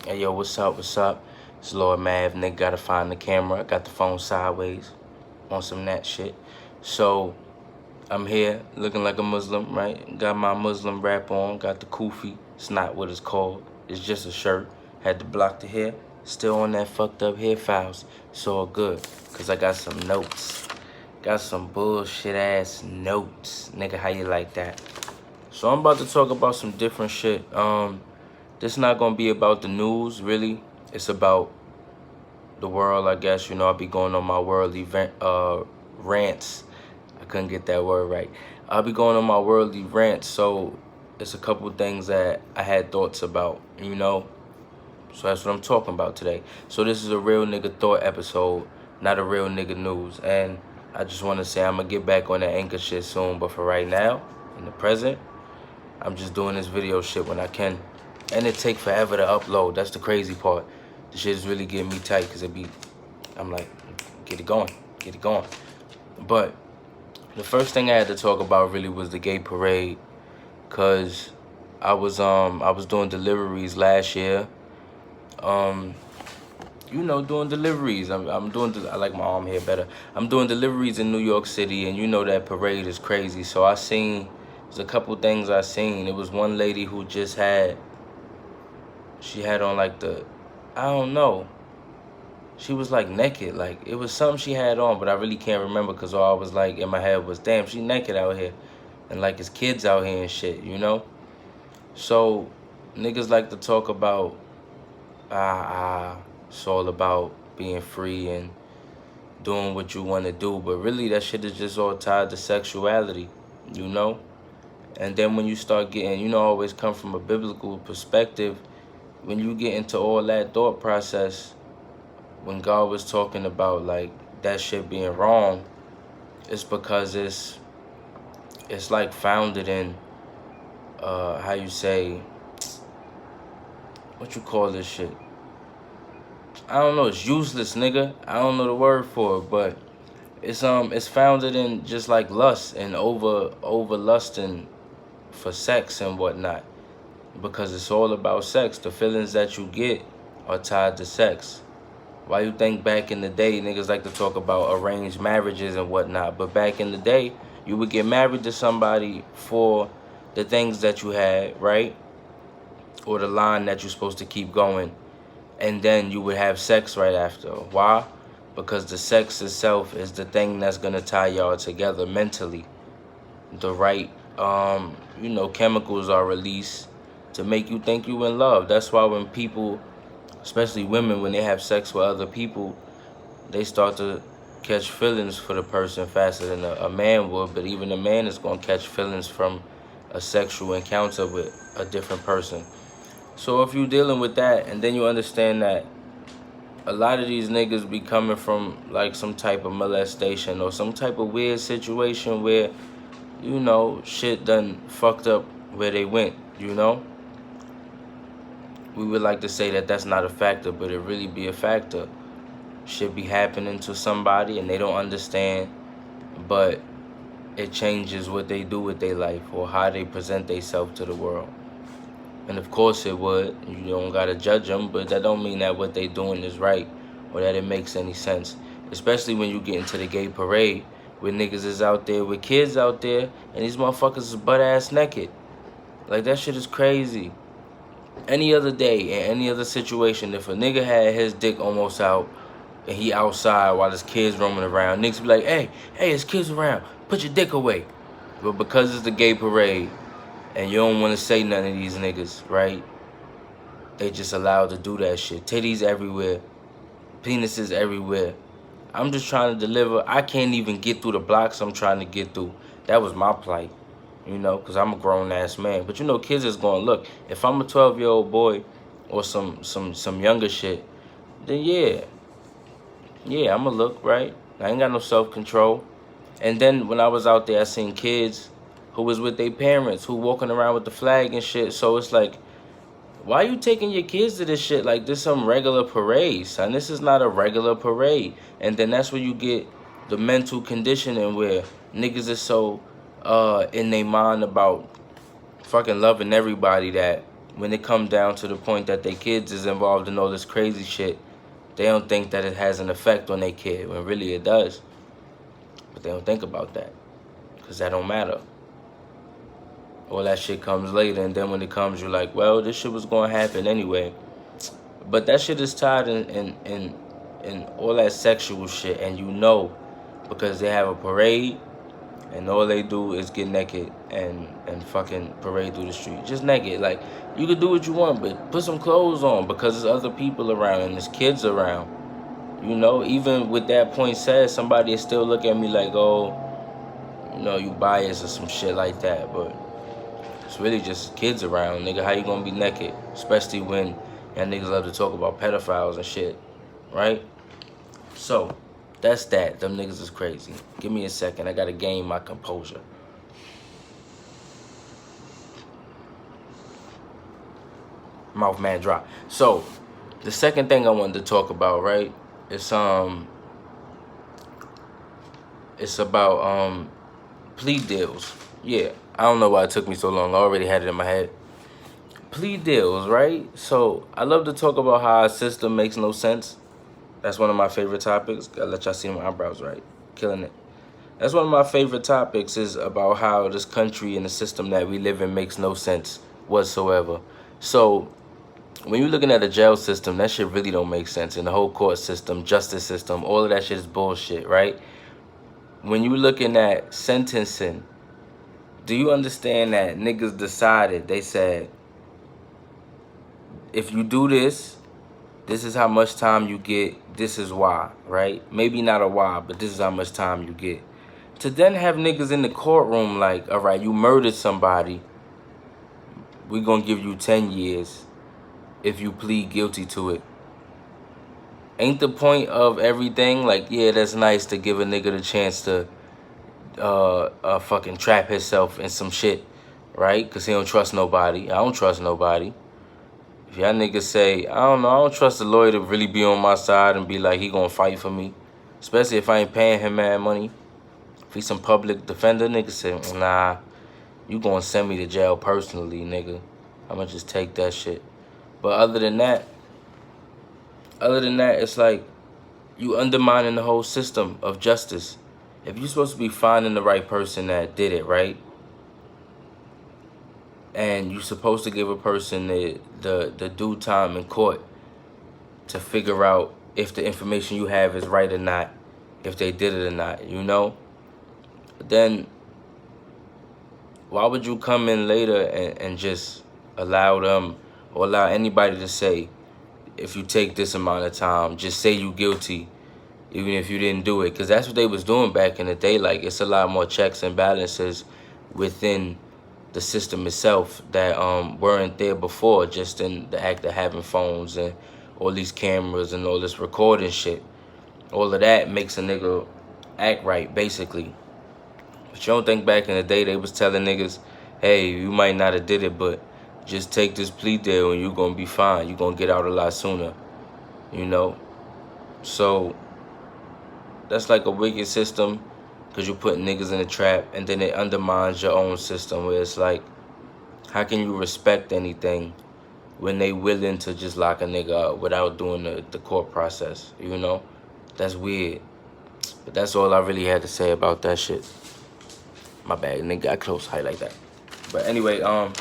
Hey yo, what's up? What's up? It's Lord Mav. Nigga gotta find the camera. I got the phone sideways on some that shit. So I'm here looking like a Muslim, right? Got my Muslim wrap on. Got the kufi. It's not what it's called. It's just a shirt. Had to block the hair. Still on that fucked up hair files. It's all good, cause I got some notes. Got some bullshit ass notes, nigga. How you like that? So I'm about to talk about some different shit. This not gonna be about the news, really. It's about the world, I guess. You know, I'll be going on my world event rants. I couldn't get that word right. I'll be going on my worldly rants, so it's a couple things that I had thoughts about, you know. So that's what I'm talking about today. So this is a real nigga thought episode, not a real nigga news. And I just want to say I'm gonna get back on that anchor shit soon, but for right now, in the present, I'm just doing this video shit when I can. And it take forever to upload. That's the crazy part. The shit is really getting me tight because I'm like, get it going, get it going. But the first thing I had to talk about really was the gay parade, cause I was doing deliveries last year. You know, doing deliveries. I'm doing. I like my arm here better. I'm doing deliveries in New York City, and you know that parade is crazy. So I seen. There's a couple things I seen. It was one lady who just had. She had on like I don't know. She was like naked. Like it was something she had on, but I really can't remember because all I was like in my head was, damn, she naked out here, and like it's kids out here and shit, you know. So niggas like to talk about it's all about being free and doing what you want to do, but really that shit is just all tied to sexuality, you know. And then when you start getting, you know, always come from a biblical perspective. When you get into all that thought process, when God was talking about like that shit being wrong, it's because it's like founded in how you say, what you call this shit? I don't know, it's useless, nigga. I don't know the word for it, but it's founded in just like lust and over lusting for sex and whatnot. Because it's all about sex. The feelings that you get are tied to sex. Why you think back in the day, niggas like to talk about arranged marriages and whatnot, but back in the day, you would get married to somebody for the things that you had, right? Or the line that you're supposed to keep going. And then you would have sex right after. Why? Because the sex itself is the thing that's gonna tie y'all together mentally. The right, you know, chemicals are released to make you think you in love. That's why when people, especially women, when they have sex with other people, they start to catch feelings for the person faster than a man would. But even a man is gonna catch feelings from a sexual encounter with a different person. So if you're dealing with that, and then you understand that a lot of these niggas be coming from like some type of molestation or some type of weird situation where, you know, shit done fucked up where they went, you know? We would like to say that that's not a factor, but it really be a factor. Shit be happening to somebody and they don't understand, but it changes what they do with their life or how they present themselves to the world. And of course it would. You don't gotta judge them, but that don't mean that what they doing is right or that it makes any sense. Especially when you get into the gay parade where niggas is out there with kids out there and these motherfuckers is butt-ass naked. Like, that shit is crazy. Any other day, in any other situation, if a nigga had his dick almost out and he outside while his kids roaming around, niggas be like, hey, there's kids around, put your dick away. But because it's the gay parade, and you don't want to say none of these niggas, right? They just allowed to do that shit. Titties everywhere. Penises everywhere. I'm just trying to deliver. I can't even get through the blocks I'm trying to get through. That was my plight, you know, because I'm a grown-ass man. But, you know, kids is going, look, if I'm a 12-year-old boy or some younger shit, then yeah, I'm going to look, right? I ain't got no self-control. And then when I was out there, I seen kids who was with their parents, who walking around with the flag and shit. So it's like, why you taking your kids to this shit like this some regular parade, son? This is not a regular parade. And then that's where you get the mental conditioning where niggas is so in their mind about fucking loving everybody that when it come down to the point that their kids is involved in all this crazy shit, they don't think that it has an effect on their kid, when really it does. But they don't think about that, because that don't matter. All that shit comes later, and then when it comes, you're like, well, this shit was going to happen anyway. But that shit is tied in all that sexual shit, and you know, because they have a parade, and all they do is get naked and fucking parade through the street. Just naked. Like, you could do what you want, but put some clothes on, because there's other people around and there's kids around. You know, even with that point said, somebody is still look at me like, oh, you know, you biased or some shit like that. But it's really just kids around, nigga. How you gonna be naked? Especially when y'all niggas love to talk about pedophiles and shit, right? So, that's that. Them niggas is crazy. Give me a second. I gotta gain my composure. Mouth man dry. So, the second thing I wanted to talk about, right? It's about plea deals. Yeah, I don't know why it took me so long. I already had it in my head. Plea deals, right? So I love to talk about how our system makes no sense. That's one of my favorite topics. Gotta let y'all see my eyebrows, right? Killing it. That's one of my favorite topics, is about how this country and the system that we live in makes no sense whatsoever. So when you're looking at the jail system, that shit really don't make sense. And the whole court system, justice system, all of that shit is bullshit, right? When you're looking at sentencing, do you understand that niggas decided, they said, if you do this, this is how much time you get, this is why, right? Maybe not a why, but this is how much time you get. To then have niggas in the courtroom like, all right, you murdered somebody, we gonna give you 10 years if you plead guilty to it. Ain't the point of everything, like, yeah, that's nice to give a nigga the chance to fucking trap himself in some shit, right? Because he don't trust nobody. I don't trust nobody. If y'all niggas say, I don't know, I don't trust the lawyer to really be on my side and be like, he gonna fight for me. Especially if I ain't paying him mad money. If he's some public defender, nigga say, nah, you gonna send me to jail personally, nigga. I'ma just take that shit. But other than that, it's like, you undermining the whole system of justice. If you're supposed to be finding the right person that did it, right? And you're supposed to give a person the due time in court to figure out if the information you have is right or not, if they did it or not, you know? Then why would you come in later and just allow them, or allow anybody to say, if you take this amount of time, just say you guilty, even if you didn't do it? Because that's what they was doing back in the day. Like, it's a lot more checks and balances within the system itself that weren't there before, just in the act of having phones and all these cameras and all this recording shit. All of that makes a nigga act right, basically. But you don't think back in the day they was telling niggas, hey, you might not have did it, but just take this plea deal and you're gonna be fine. You're gonna get out a lot sooner, you know? So that's like a wicked system, because you're putting niggas in a trap, and then it undermines your own system, where it's like, how can you respect anything when they willing to just lock a nigga up without doing the court process, you know? That's weird. But that's all I really had to say about that shit. My bad, nigga got close, highlight that. But anyway, the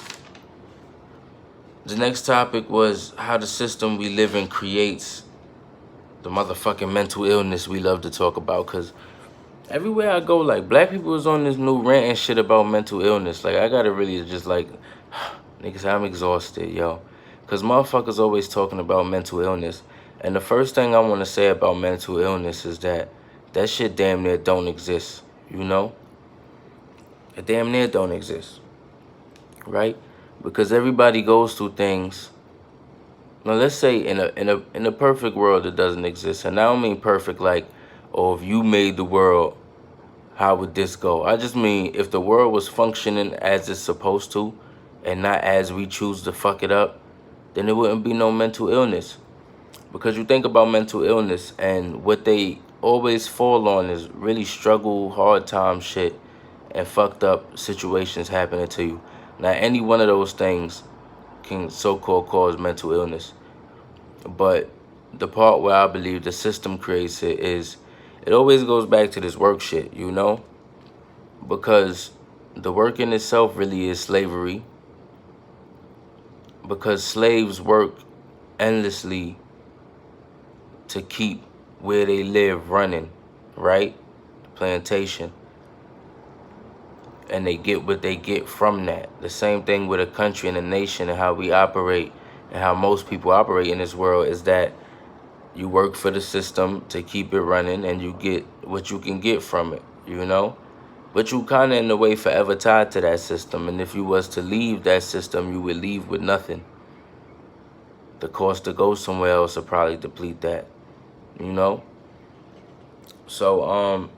next topic was how the system we live in creates the motherfucking mental illness we love to talk about. Because everywhere I go, like, black people is on this new rant and shit about mental illness. Like, I gotta really just, like, niggas, I'm exhausted, yo. Because motherfuckers always talking about mental illness. And the first thing I want to say about mental illness is that shit damn near don't exist, you know? It damn near don't exist, right? Because everybody goes through things. Now, let's say in a perfect world it doesn't exist. And I don't mean perfect like, oh, if you made the world, how would this go? I just mean, if the world was functioning as it's supposed to and not as we choose to fuck it up, then there wouldn't be no mental illness. Because you think about mental illness, and what they always fall on is really struggle, hard time shit, and fucked up situations happening to you. Now, any one of those things can so-called cause mental illness. But the part where I believe the system creates it is, it always goes back to this work shit, you know? Because the work in itself really is slavery. Because slaves work endlessly to keep where they live running, right? Plantation. And they get what they get from that. The same thing with a country and a nation and how we operate and how most people operate in this world is that you work for the system to keep it running and you get what you can get from it, you know? But you kind of in a way forever tied to that system. And if you was to leave that system, you would leave with nothing. The cost to go somewhere else will probably deplete that, you know? So,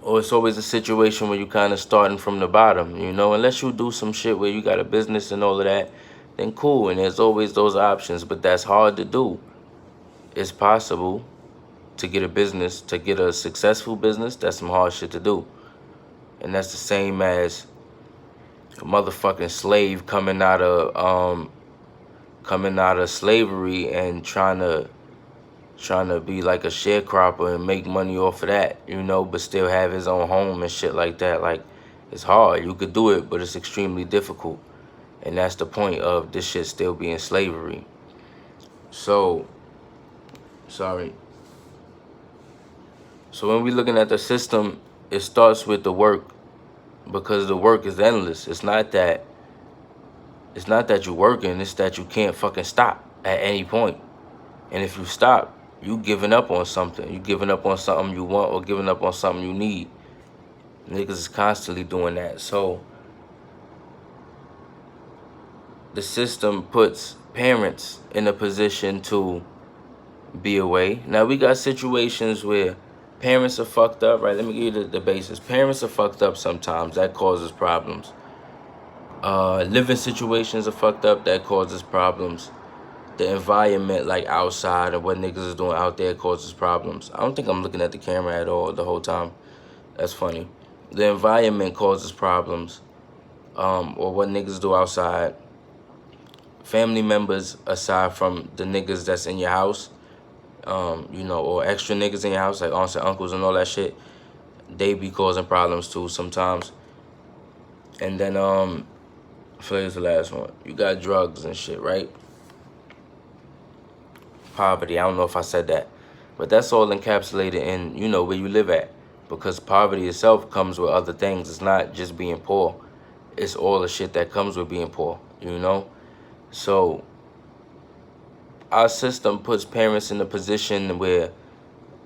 or it's always a situation where you kind of starting from the bottom, you know? Unless you do some shit where you got a business and all of that, then cool. And there's always those options, but that's hard to do. It's possible to get a business, to get a successful business. That's some hard shit to do. And that's the same as a motherfucking slave coming out of slavery and trying to be like a sharecropper and make money off of that, you know, but still have his own home and shit like that. Like, it's hard. You could do it, but it's extremely difficult. And that's the point of this shit still being slavery. So, sorry. So when we looking at the system, it starts with the work, because the work is endless. It's not that you're working, it's that you can't fucking stop at any point. And if you stop, you giving up on something. You giving up on something you want or giving up on something you need. Niggas is constantly doing that. So the system puts parents in a position to be away. Now we got situations where parents are fucked up, right? Let me give you the basis. Parents are fucked up sometimes. That causes problems. Living situations are fucked up. That causes problems. The environment, like outside and what niggas is doing out there, causes problems. I don't think I'm looking at the camera at all the whole time. That's funny. The environment causes problems, or what niggas do outside. Family members, aside from the niggas that's in your house, you know, or extra niggas in your house, like aunts and uncles and all that shit, they be causing problems too sometimes. And then, I feel like it's the last one. You got drugs and shit, right? Poverty, I don't know if I said that, but that's all encapsulated in, you know, where you live at, because poverty itself comes with other things. It's not just being poor, it's all the shit that comes with being poor, you know? So our system puts parents in a position where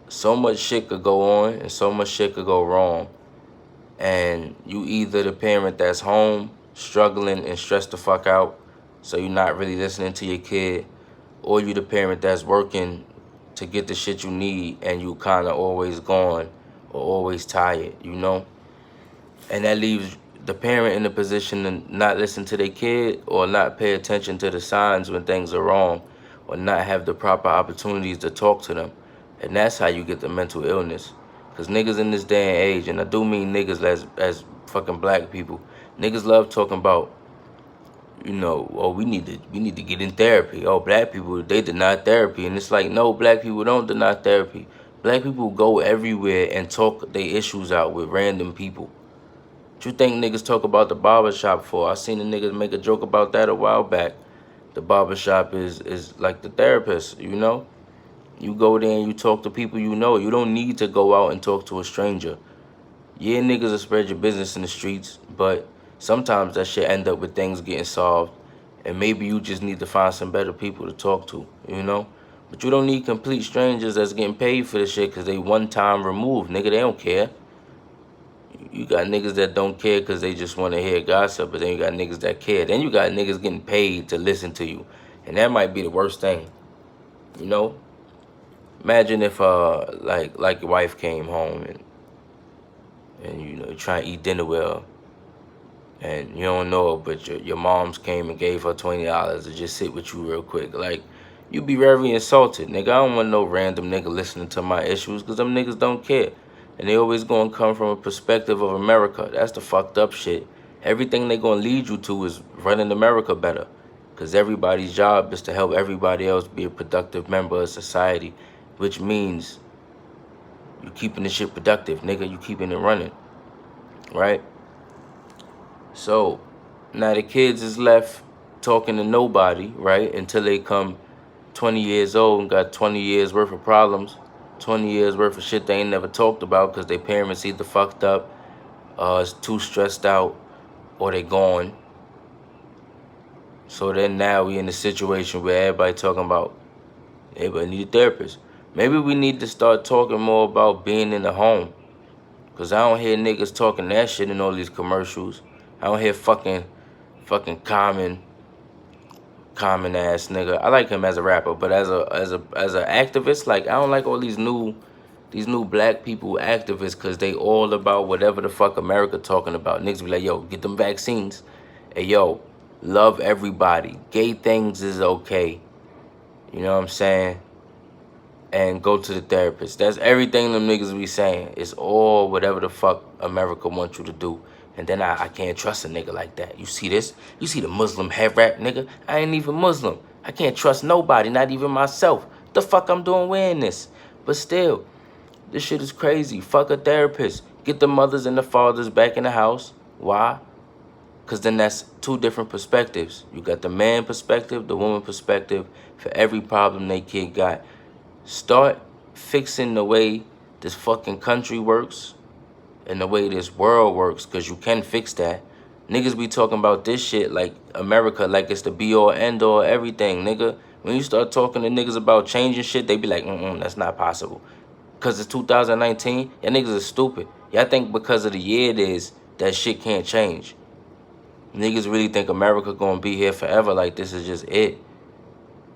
so much shit could go on and so much shit could go wrong, and you either the parent that's home struggling and stressed the fuck out, so you're not really listening to your kid, or you the parent that's working to get the shit you need and you kind of always gone or always tired, you know? And that leaves the parent in a position to not listen to their kid or not pay attention to the signs when things are wrong or not have the proper opportunities to talk to them. And that's how you get the mental illness. Because niggas in this day and age, and I do mean niggas as fucking black people, niggas love talking about, you know, oh, we need to get in therapy. Oh, black people, they deny therapy. And it's like, no, black people don't deny therapy. Black people go everywhere and talk their issues out with random people. What you think niggas talk about the barbershop for? I seen the niggas make a joke about that a while back. The barbershop is like the therapist, you know? You go there and you talk to people you know. You don't need to go out and talk to a stranger. Yeah, niggas will spread your business in the streets, but sometimes that shit end up with things getting solved, and maybe you just need to find some better people to talk to, you know? But you don't need complete strangers that's getting paid for this shit because they one-time removed. Nigga, they don't care. You got niggas that don't care because they just want to hear gossip, but then you got niggas that care. Then you got niggas getting paid to listen to you, and that might be the worst thing, you know? Imagine if, like your wife came home and you know, trying to eat dinner with her, and you don't know her, but your moms came and gave her $20 to just sit with you real quick. Like, you be very insulted, nigga. I don't want no random nigga listening to my issues, because them niggas don't care. And they always gonna come from a perspective of America. That's the fucked up shit. Everything they gonna lead you to is running America better. Because everybody's job is to help everybody else be a productive member of society, which means you keeping the shit productive, nigga. You keeping it running, right? So now the kids is left talking to nobody, right? Until they come 20 years old and got 20 years worth of problems, 20 years worth of shit they ain't never talked about because their parents either fucked up, is too stressed out, or they gone. So then now we in a situation where everybody talking about everybody need a therapist. Maybe we need to start talking more about being in the home. Cause I don't hear niggas talking that shit in all these commercials. I don't hear fucking common ass nigga. I like him as a rapper, but as a activist, like I don't like all these new black people activists, cause they all about whatever the fuck America talking about. Niggas be like, yo, get them vaccines. Hey, yo, love everybody. Gay things is okay. You know what I'm saying? And go to the therapist. That's everything them niggas be saying. It's all whatever the fuck America wants you to do. And then I can't trust a nigga like that. You see this? You see the Muslim head wrap, nigga? I ain't even Muslim. I can't trust nobody, not even myself. The fuck I'm doing wearing this? But still, this shit is crazy. Fuck a therapist. Get the mothers and the fathers back in the house. Why? Because then that's two different perspectives. You got the man perspective, the woman perspective for every problem they kid got. Start fixing the way this fucking country works and the way this world works, because you can fix that. Niggas be talking about this shit like America, like it's the be-all, end-all, everything, nigga. When you start talking to niggas about changing shit, they be like, that's not possible. Because it's 2019, y'all niggas are stupid. Y'all think because of the year it is, that shit can't change. Niggas really think America gonna be here forever, like this is just it.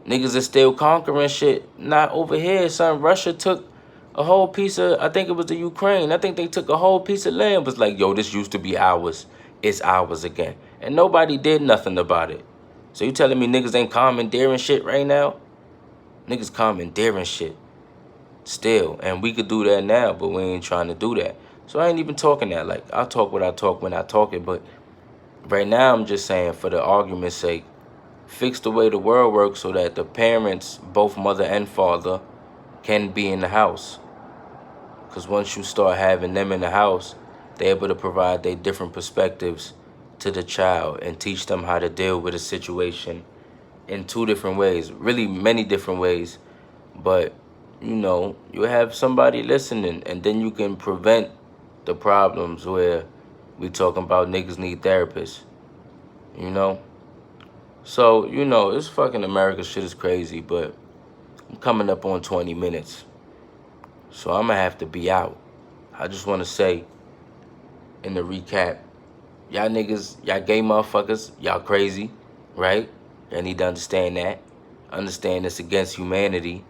Niggas is still conquering shit. Not over here, son. Russia took a whole piece of, I think it was the Ukraine. I think they took a whole piece of land. Was like, yo, this used to be ours. It's ours again. And nobody did nothing about it. So you telling me niggas ain't commandeering shit right now? Niggas commandeering shit. Still. And we could do that now, but we ain't trying to do that. So I ain't even talking that. Like, I'll talk what I talk when I talk it. But right now, I'm just saying, for the argument's sake, fix the way the world works so that the parents, both mother and father, can be in the house. Because once you start having them in the house, they're able to provide their different perspectives to the child and teach them how to deal with a situation in two different ways, really many different ways. But, you know, you have somebody listening, and then you can prevent the problems where we talking about niggas need therapists, you know? So, you know, this fucking America shit is crazy, but I'm coming up on 20 minutes. So I'm gonna have to be out. I just wanna say, in the recap, y'all niggas, y'all gay motherfuckers, y'all crazy, right? Y'all need to understand that. Understand it's against humanity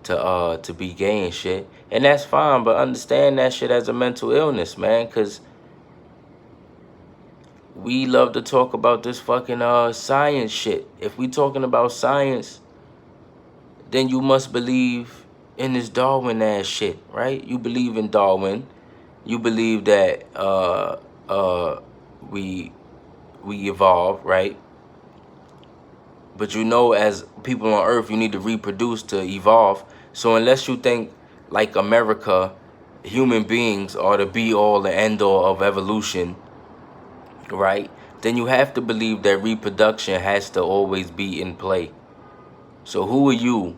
to be gay and shit. And that's fine, but understand that shit as a mental illness, man, cause we love to talk about this fucking science shit. If we talking about science, then you must believe in this Darwin ass shit, right? You believe in Darwin. You believe that we evolve, right? But you know, as people on Earth, you need to reproduce to evolve. So unless you think like America, human beings are the be-all and end-all of evolution, right? Then you have to believe that reproduction has to always be in play. So who are you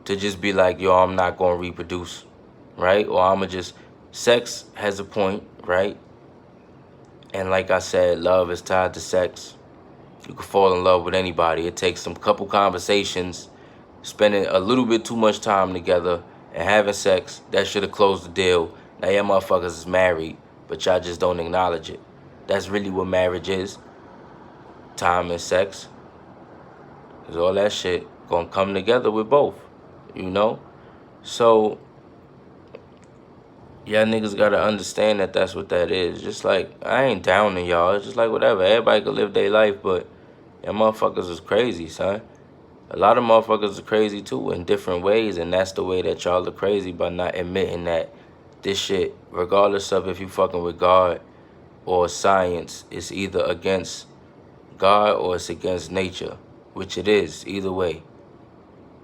to just be like, yo, I'm not going to reproduce, right? Or I'm going to just, sex has a point, right? And like I said, love is tied to sex. You can fall in love with anybody. It takes some couple conversations, spending a little bit too much time together, and having sex. That should have closed the deal. Now y'all motherfuckers is married, but y'all just don't acknowledge it. That's really what marriage is. Time and sex. Because all that shit gonna come together with both, you know? So, y'all niggas gotta understand that that's what that is. Just like, I ain't downing y'all. It's just like whatever. Everybody can live their life, but y'all motherfuckers is crazy, son. A lot of motherfuckers are crazy too in different ways, and that's the way that y'all are crazy, by not admitting that this shit, regardless of if you fucking with God or science, is either against God or it's against nature. which it is either way,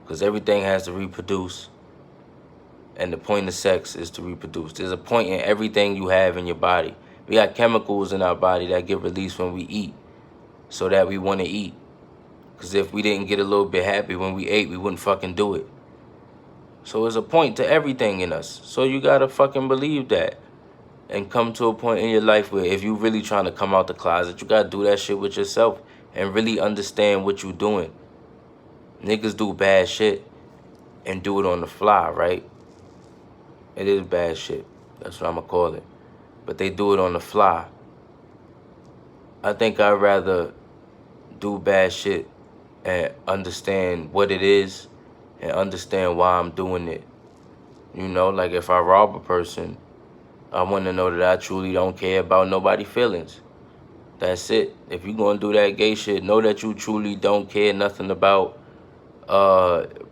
because everything has to reproduce, and the point of sex is to reproduce. There's a point in everything you have in your body. We got chemicals in our body that get released when we eat, so that we want to eat. Because if we didn't get a little bit happy when we ate, we wouldn't fucking do it. So there's a point to everything in us. So you gotta fucking believe that. And come to a point in your life where if you really trying to come out the closet, you gotta do that shit with yourself and really understand what you doing. Niggas do bad shit and do it on the fly, right? It is bad shit. That's what I'm gonna call it. But they do it on the fly. I think I'd rather do bad shit and understand what it is and understand why I'm doing it. You know, like if I rob a person, I want to know that I truly don't care about nobody's feelings. That's it. If you gonna do that gay shit, know that you truly don't care nothing about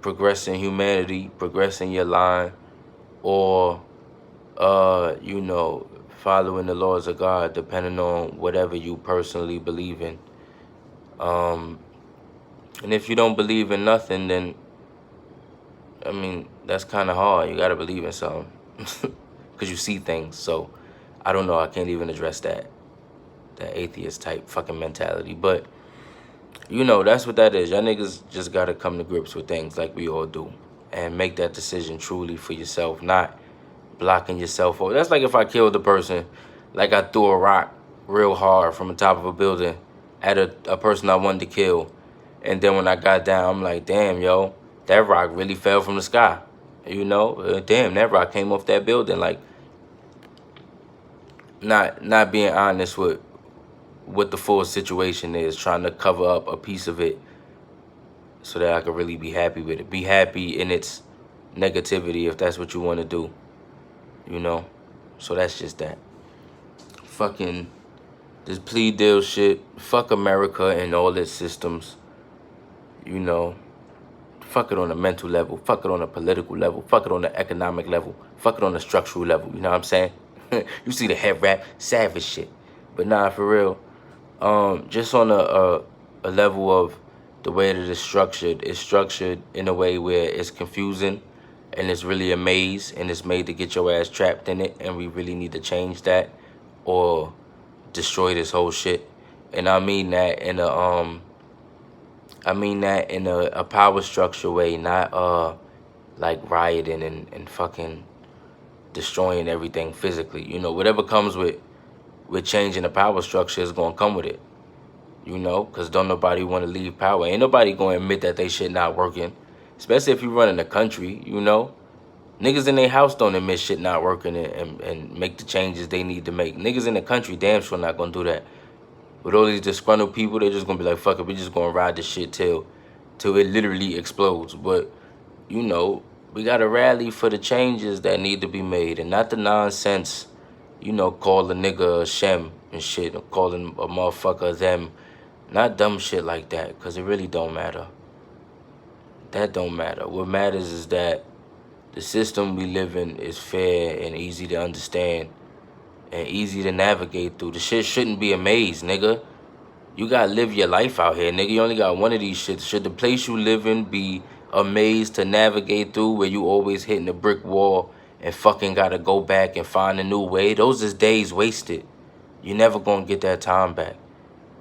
progressing humanity, progressing your line, or you know, following the laws of God, depending on whatever you personally believe in. And if you don't believe in nothing, then I mean, that's kind of hard. You gotta believe in something, cause you see things. So I don't know. I can't even address that atheist type fucking mentality. But you know, that's what that is. Y'all niggas just gotta come to grips with things like we all do, and make that decision truly for yourself, not blocking yourself off. That's like if I killed a person, like I threw a rock real hard from the top of a building at a person I wanted to kill, and then when I got down, I'm like, damn, yo, that rock really fell from the sky. You know, damn, that rock came off that building. Like, not being honest with what the full situation is, trying to cover up a piece of it so that I could really be happy with it. Be happy in its negativity if that's what you want to do, you know? So that's just that. Fucking this plea deal shit. Fuck America and all its systems, you know? Fuck it on a mental level. Fuck it on a political level. Fuck it on the economic level. Fuck it on the structural level, you know what I'm saying? You see the head wrap, savage shit. But nah, for real. Just on a level of the way that it's structured in a way where it's confusing and it's really a maze and it's made to get your ass trapped in it, and we really need to change that or destroy this whole shit. And I mean that in a power structure way, not like rioting and fucking destroying everything physically. You know, whatever comes with changing the power structure is gonna come with it. You know, because don't nobody want to leave power. Ain't nobody going to admit that they shit not working. Especially if you running the country, you know. Niggas in their house don't admit shit not working and make the changes they need to make. Niggas in the country damn sure not going to do that. With all these disgruntled people, they're just going to be like, fuck it, we just going to ride this shit till it literally explodes. But, you know, we got to rally for the changes that need to be made and not the nonsense, you know, call a nigga a shem and shit, or calling a motherfucker them. Not dumb shit like that, because it really don't matter. That don't matter. What matters is that the system we live in is fair and easy to understand and easy to navigate through. The shit shouldn't be a maze, nigga. You gotta live your life out here, nigga. You only got one of these shits. Should the place you live in be a maze to navigate through where you always hitting a brick wall and fucking gotta go back and find a new way? Those is days wasted. You never gonna get that time back.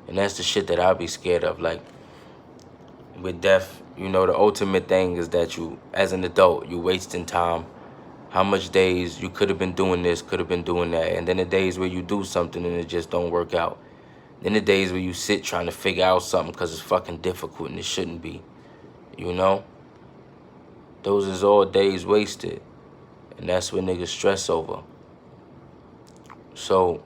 And that's the shit that I'll be scared of. Like, with death, you know, the ultimate thing is that you, as an adult, you wasting time. How much days you could have been doing this, could have been doing that. And then the days where you do something and it just don't work out. Then the days where you sit trying to figure out something because it's fucking difficult and it shouldn't be. You know? Those is all days wasted. And that's what niggas stress over. So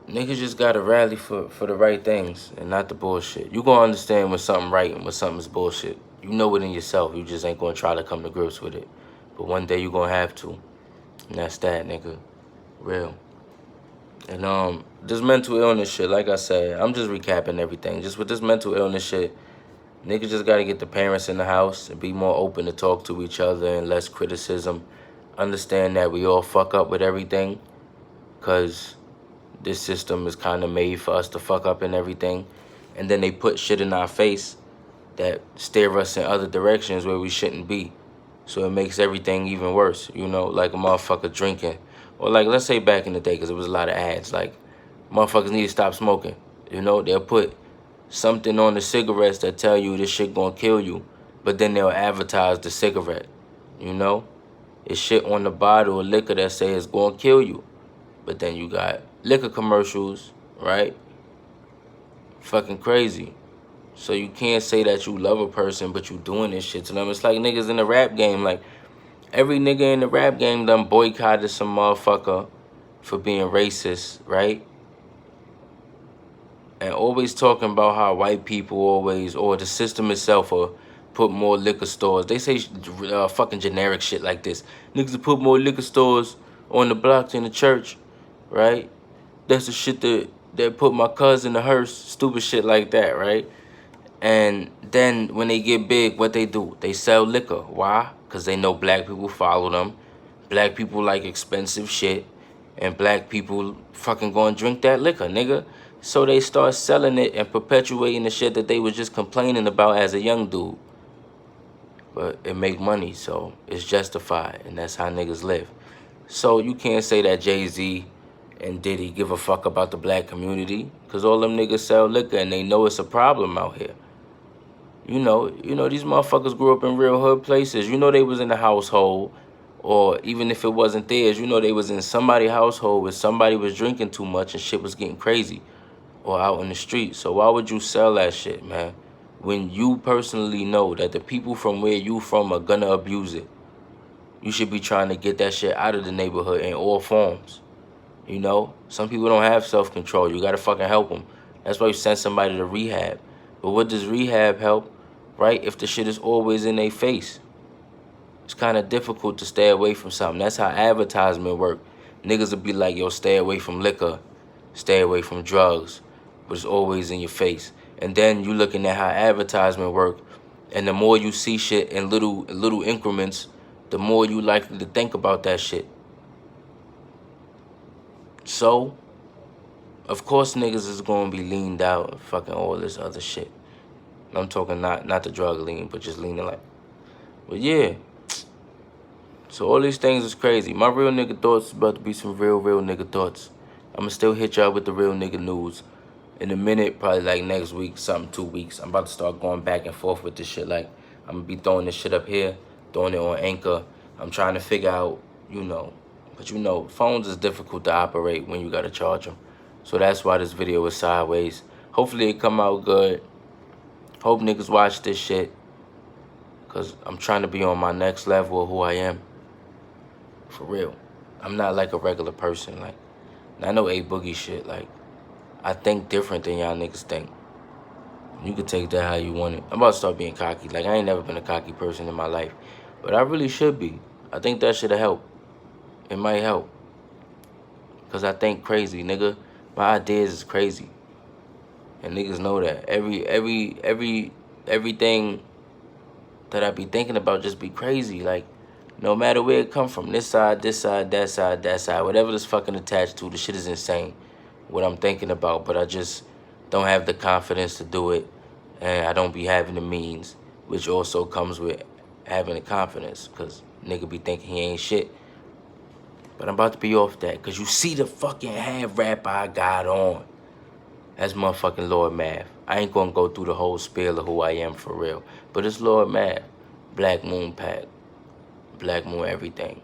niggas just gotta rally for the right things and not the bullshit. You gonna understand when something right and when something's bullshit. You know it in yourself. You just ain't gonna try to come to grips with it. But one day you gonna have to. And that's that, nigga. Real. And this mental illness shit, like I said, I'm just recapping everything. Just with this mental illness shit, niggas just gotta get the parents in the house and be more open to talk to each other and less criticism. Understand that we all fuck up with everything. Cause this system is kind of made for us to fuck up and everything. And then they put shit in our face that steer us in other directions where we shouldn't be. So it makes everything even worse, you know, like a motherfucker drinking. Or like, let's say back in the day, because it was a lot of ads, like, motherfuckers need to stop smoking. You know, they'll put something on the cigarettes that tell you this shit gonna kill you, but then they'll advertise the cigarette, you know? It's shit on the bottle of liquor that say it's gonna kill you. But then you got liquor commercials, right? Fucking crazy. So you can't say that you love a person, but you doing this shit to them. It's like niggas in the rap game. Like, every nigga in the rap game done boycotted some motherfucker for being racist, right? And always talking about how white people always, or the system itself, or put more liquor stores. They say fucking generic shit like this. Niggas will put more liquor stores on the blocks in the church, right? That's the shit that put my cousin in the hearse. Stupid shit like that, right? And then when they get big, what they do? They sell liquor. Why? Because they know black people follow them. Black people like expensive shit. And black people fucking go and drink that liquor, nigga. So they start selling it and perpetuating the shit that they was just complaining about as a young dude. But it make money, so it's justified. And that's how niggas live. So you can't say that Jay-Z and Diddy give a fuck about the black community. Because all them niggas sell liquor and they know it's a problem out here. You know, these motherfuckers grew up in real hood places. You know they was in the household, or even if it wasn't theirs, you know they was in somebody's household where somebody was drinking too much and shit was getting crazy, or out in the street. So why would you sell that shit, man? When you personally know that the people from where you from are gonna abuse it. You should be trying to get that shit out of the neighborhood in all forms. You know, some people don't have self-control. You gotta fucking help them. That's why you send somebody to rehab. But what does rehab help, right? If the shit is always in their face. It's kind of difficult to stay away from something. That's how advertisement work. Niggas will be like, yo, stay away from liquor. Stay away from drugs. But it's always in your face. And then you looking at how advertisement work. And the more you see shit in little increments, the more you likely to think about that shit. So, of course niggas is gonna be leaned out and fucking all this other shit. I'm talking not the drug lean, but just leaning like. But yeah. So all these things is crazy. My real nigga thoughts is about to be some real nigga thoughts. I'ma still hit y'all with the real nigga news. In a minute, probably like next week, something 2 weeks. I'm about to start going back and forth with this shit. Like, I'm gonna be throwing this shit up here, throwing it on Anchor. I'm trying to figure out, you know. But you know, phones is difficult to operate when you gotta charge them. So that's why this video is sideways. Hopefully it come out good. Hope niggas watch this shit. Because I'm trying to be on my next level of who I am. For real. I'm not like a regular person. Like, I know A Boogie shit. Like, I think different than y'all niggas think. You can take that how you want it. I'm about to start being cocky. Like, I ain't never been a cocky person in my life. But I really should be. I think that should help. It might help. Because I think crazy, nigga. My ideas is crazy. And niggas know that. Everything that I be thinking about just be crazy. Like, no matter where it come from. This side, that side. Whatever this fucking attached to, the shit is insane. What I'm thinking about. But I just don't have the confidence to do it. And I don't be having the means. Which also comes with having the confidence. Because nigga be thinking he ain't shit. But I'm about to be off that. Because you see the fucking half rap I got on. That's motherfucking Lord Math. I ain't gonna go through the whole spiel of who I am for real. But it's Lord Math. Black Moon Pack. Black Moon everything.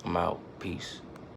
I'm out. Peace.